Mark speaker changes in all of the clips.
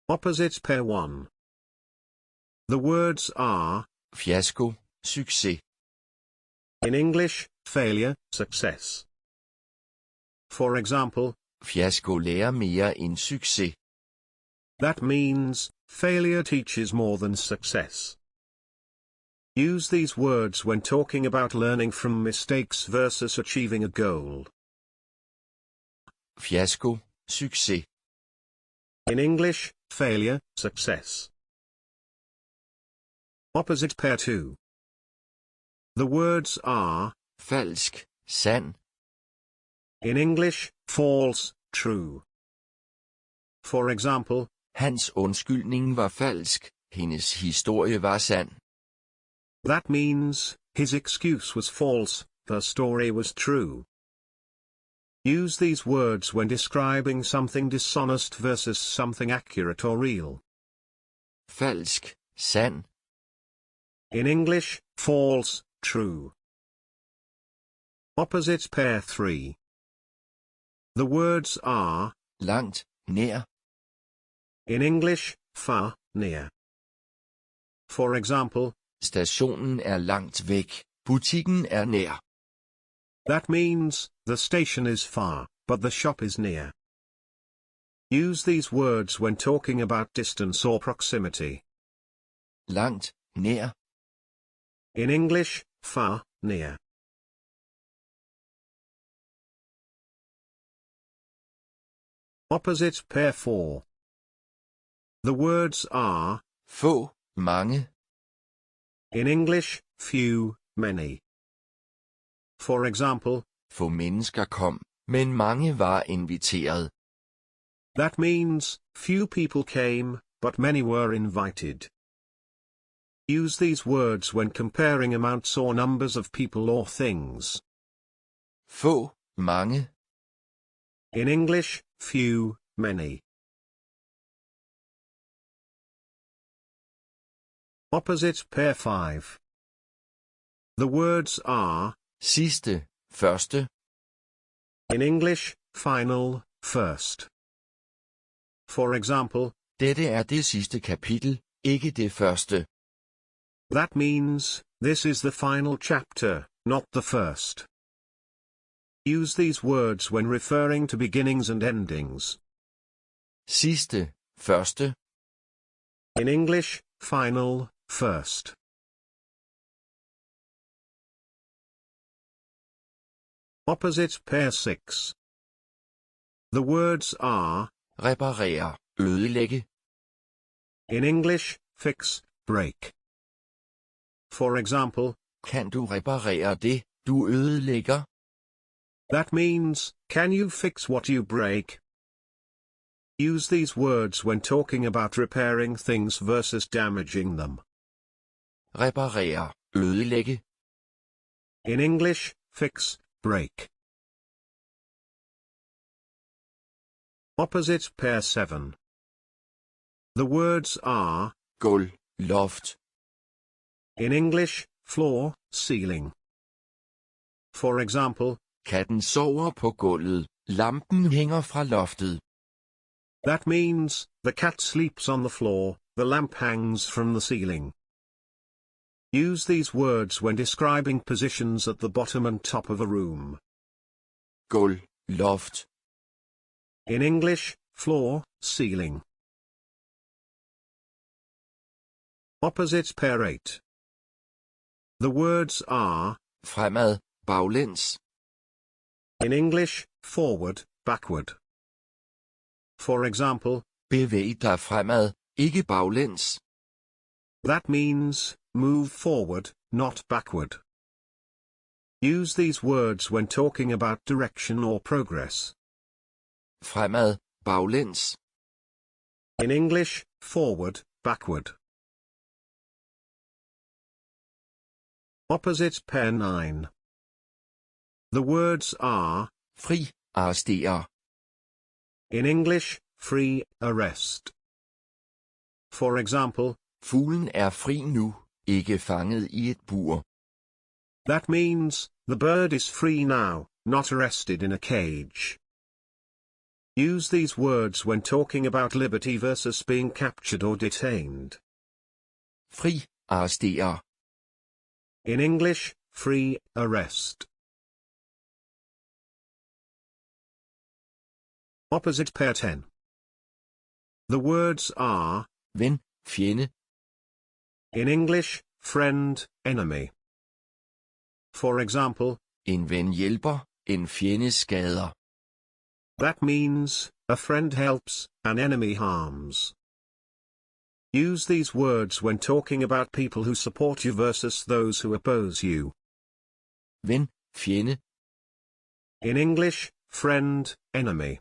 Speaker 1: Opposites pair 1. The words are
Speaker 2: Fiasko, succes.
Speaker 1: in English, failure, success. For example,
Speaker 2: Fiasko lærer mere end succes.
Speaker 1: that means, failure teaches more than success. Use these words when talking about learning from mistakes versus achieving a goal.
Speaker 2: Fiasko, succes.
Speaker 1: In English, failure, success. Opposite pair 2. The words are
Speaker 2: Falsk, sand.
Speaker 1: in English, false, true. For example,
Speaker 2: Hans undskyldning var falsk, hendes historie var sand.
Speaker 1: that means, his excuse was false, the story was true. Use these words when describing something dishonest versus something accurate or real.
Speaker 2: Falsk, sand.
Speaker 1: In English, false, true. Opposites pair 3. The words are
Speaker 2: Langt, nær.
Speaker 1: in English, far, near. For example,
Speaker 2: Stationen er langt væk. Butikken er nær.
Speaker 1: that means, the station is far, but the shop is near. Use these words when talking about distance or proximity.
Speaker 2: Langt, nær.
Speaker 1: In English, far, near. Opposite pair 4. The words are
Speaker 2: Få, mange.
Speaker 1: in English, few, many. For example,
Speaker 2: Få mennesker kom, men mange var inviteret.
Speaker 1: that means, few people came, but many were invited. Use these words when comparing amounts or numbers of people or things.
Speaker 2: Få, mange.
Speaker 1: In English, few, many. Opposite pair 5. The words are
Speaker 2: Sidste, første.
Speaker 1: in English, final, first. For example,
Speaker 2: Dette er det sidste kapitel, ikke det første.
Speaker 1: that means, this is the final chapter, not the first. Use these words when referring to beginnings and endings.
Speaker 2: Sidste, første.
Speaker 1: In English, final, first. Opposite pair 6. The words are
Speaker 2: Reparere, ødelægge.
Speaker 1: in English, fix, break. For example,
Speaker 2: Kan du reparere det, du ødelægger?
Speaker 1: that means, can you fix what you break? Use these words when talking about repairing things versus damaging them.
Speaker 2: Reparere, ødelægge.
Speaker 1: In English, fix, break. Opposite pair 7. The words are
Speaker 2: Gulv, loft.
Speaker 1: in English, floor, ceiling. For example,
Speaker 2: Katten sover på gulvet. Lampen hænger fra loftet.
Speaker 1: that means, the cat sleeps on the floor, the lamp hangs from the ceiling. Use these words when describing positions at the bottom and top of a room.
Speaker 2: Gulv, loft.
Speaker 1: In English, floor, ceiling. Opposite pair 8. The words are
Speaker 2: Fremad, baglæns.
Speaker 1: in English, forward, backward. For example,
Speaker 2: Bevæg dig fremad, ikke baglæns.
Speaker 1: that means, move forward, not backward. Use these words when talking about direction or progress.
Speaker 2: Fremad, baglæns.
Speaker 1: In English, forward, backward. Opposite pair 9. The words are
Speaker 2: Fri, arrestere.
Speaker 1: in English, free, arrest. For example,
Speaker 2: Fuglen er fri nu, ikke fanget i et bur.
Speaker 1: that means, the bird is free now, not arrested in a cage. Use these words when talking about liberty versus being captured or detained.
Speaker 2: Fri, arrestere.
Speaker 1: In English, free, arrest. Opposite pair 10. The words are
Speaker 2: Ven, fjende.
Speaker 1: in English, friend, enemy. For example,
Speaker 2: En ven hjælper, en fjende skader.
Speaker 1: that means, a friend helps, an enemy harms. Use these words when talking about people who support you versus those who oppose you.
Speaker 2: Ven, fjende.
Speaker 1: In English, friend, enemy.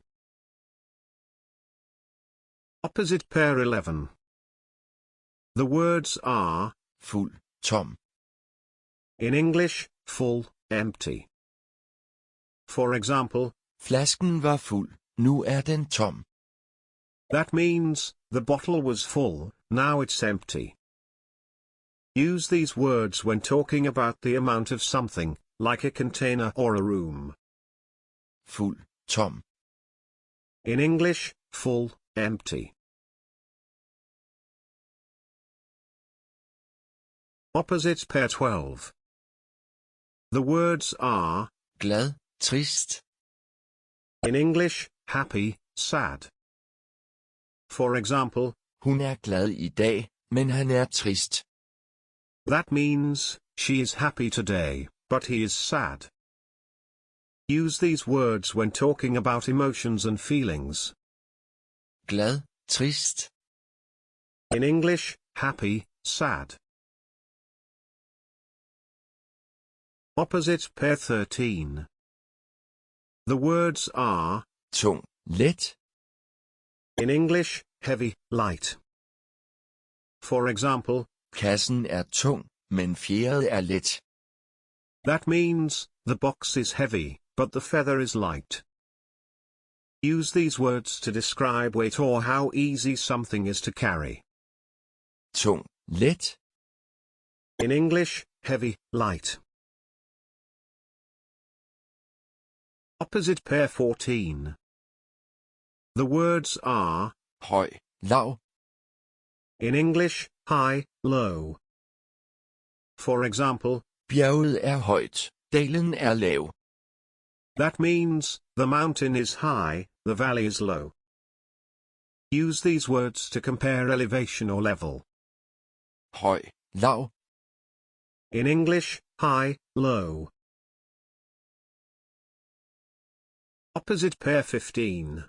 Speaker 1: Opposite pair 11. The words are
Speaker 2: Fuld, tom.
Speaker 1: in English, full, empty. For example,
Speaker 2: Flasken var fuld, nu er den tom.
Speaker 1: that means, the bottle was full, now it's empty. Use these words when talking about the amount of something, like a container or a room.
Speaker 2: Fuld, tom.
Speaker 1: In English, full, empty. Opposite pair 12. The words are
Speaker 2: Glad, trist.
Speaker 1: in English, happy, sad. For example,
Speaker 2: Hun er glad i dag, men han er trist.
Speaker 1: that means, she is happy today, but he is sad. Use these words when talking about emotions and feelings.
Speaker 2: Glad, trist.
Speaker 1: In English, happy, sad. Opposite pair 13. The words are
Speaker 2: Tung, let.
Speaker 1: in English, heavy, light. For example,
Speaker 2: Kassen er tung, men fjerde er let.
Speaker 1: that means, the box is heavy, but the feather is light. Use these words to describe weight or how easy something is to carry.
Speaker 2: Tung, let.
Speaker 1: In English, heavy, light. Opposite pair 14. The words are
Speaker 2: Høj, lav.
Speaker 1: in English, high, low. For example,
Speaker 2: Bjerget er højt, dalen er lav.
Speaker 1: that means, the mountain is high, the valley is low. Use these words to compare elevation or level.
Speaker 2: Høj, lav.
Speaker 1: In English, high, low. Opposite pair 15.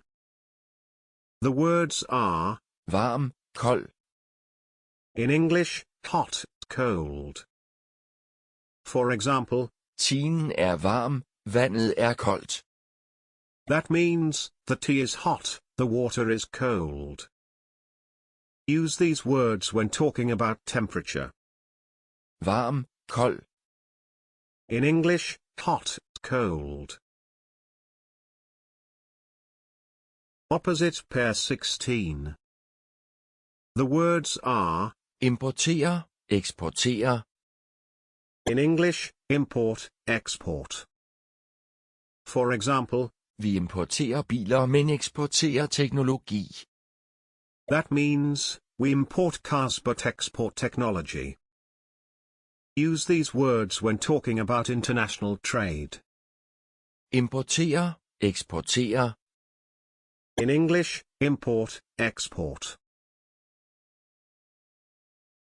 Speaker 1: The words are
Speaker 2: Varm, kold.
Speaker 1: in English, hot, cold. For example,
Speaker 2: Teen er varm, vandet er koldt.
Speaker 1: that means, the tea is hot, the water is cold. Use these words when talking about temperature.
Speaker 2: Varm, kold.
Speaker 1: In English, hot, cold. Opposite pair 16. The words are
Speaker 2: Importere, eksportere.
Speaker 1: in English, import, export. For example,
Speaker 2: Vi importerer biler, men eksporterer teknologi.
Speaker 1: that means, we import cars but export technology. Use these words when talking about international trade.
Speaker 2: Importere, eksportere.
Speaker 1: In English, import, export.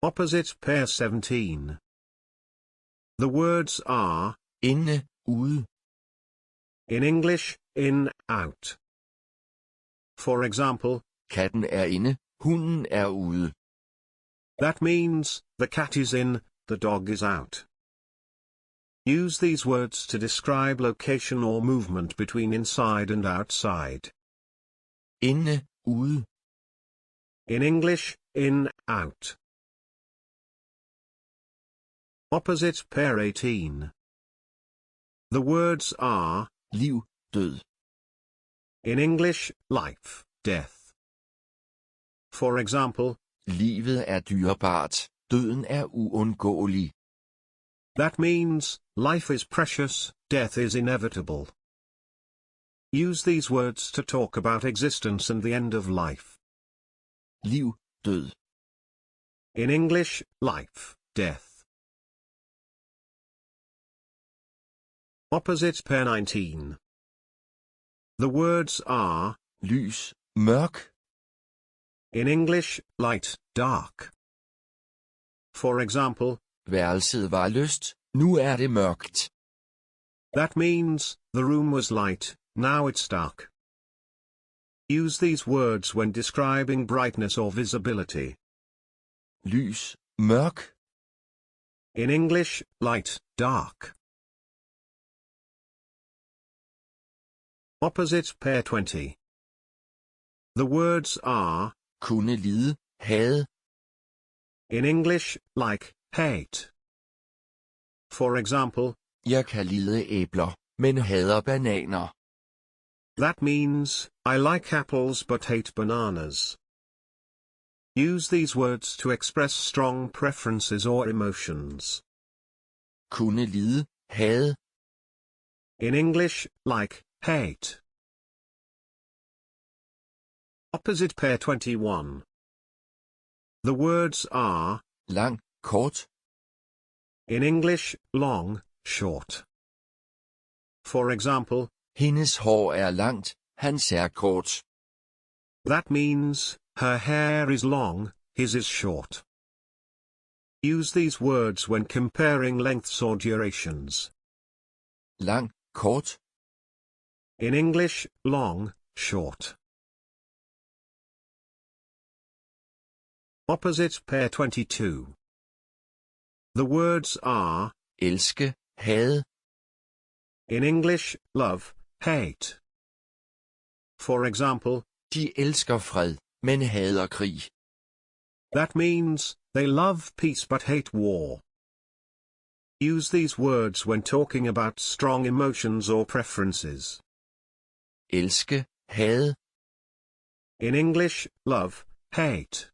Speaker 1: Opposite pair 17. The words are
Speaker 2: Inde, ude.
Speaker 1: in English, in, out. For example,
Speaker 2: Katten er inde, hunden er ude.
Speaker 1: that means, the cat is in, the dog is out. Use these words to describe location or movement between inside and outside.
Speaker 2: Inde, ude.
Speaker 1: In English, in, out. Opposite pair 18. The words are
Speaker 2: Liv, død.
Speaker 1: in English, life, death. For example,
Speaker 2: Livet er dyrebart, døden er uundgåelig.
Speaker 1: that means, life is precious, death is inevitable. Use these words to talk about existence and the end of life.
Speaker 2: Liv, død.
Speaker 1: In English, life, death. Opposite pair 19. The words are
Speaker 2: Lys, mørk.
Speaker 1: in English, light, dark. For example,
Speaker 2: Værelset var lyst, nu er det mørkt.
Speaker 1: that means, the room was light, now it's dark. Use these words when describing brightness or visibility.
Speaker 2: Lys, mørk.
Speaker 1: In English, light, dark. Opposite pair 20. The words are
Speaker 2: Kunne lide, hade.
Speaker 1: in English, like, hate. For example,
Speaker 2: Jeg kan lide æbler, men hader bananer.
Speaker 1: that means, I like apples but hate bananas. Use these words to express strong preferences or emotions.
Speaker 2: Kunne lide, hade.
Speaker 1: In English, like, hate. Opposite pair 21. The words are
Speaker 2: Lang, kort.
Speaker 1: in English, long, short. For example,
Speaker 2: Hendes hår er langt, hans er kort.
Speaker 1: that means, her hair is long, his is short. Use these words when comparing lengths or durations.
Speaker 2: Lang, kort.
Speaker 1: In English, long, short. Opposite pair 22. The words are
Speaker 2: Elske, hade.
Speaker 1: in English, love, hate. For example,
Speaker 2: De elsker fred, men hader krig.
Speaker 1: that means, they love peace but hate war. Use these words when talking about strong emotions or preferences.
Speaker 2: Elske, hade.
Speaker 1: In English, love, hate.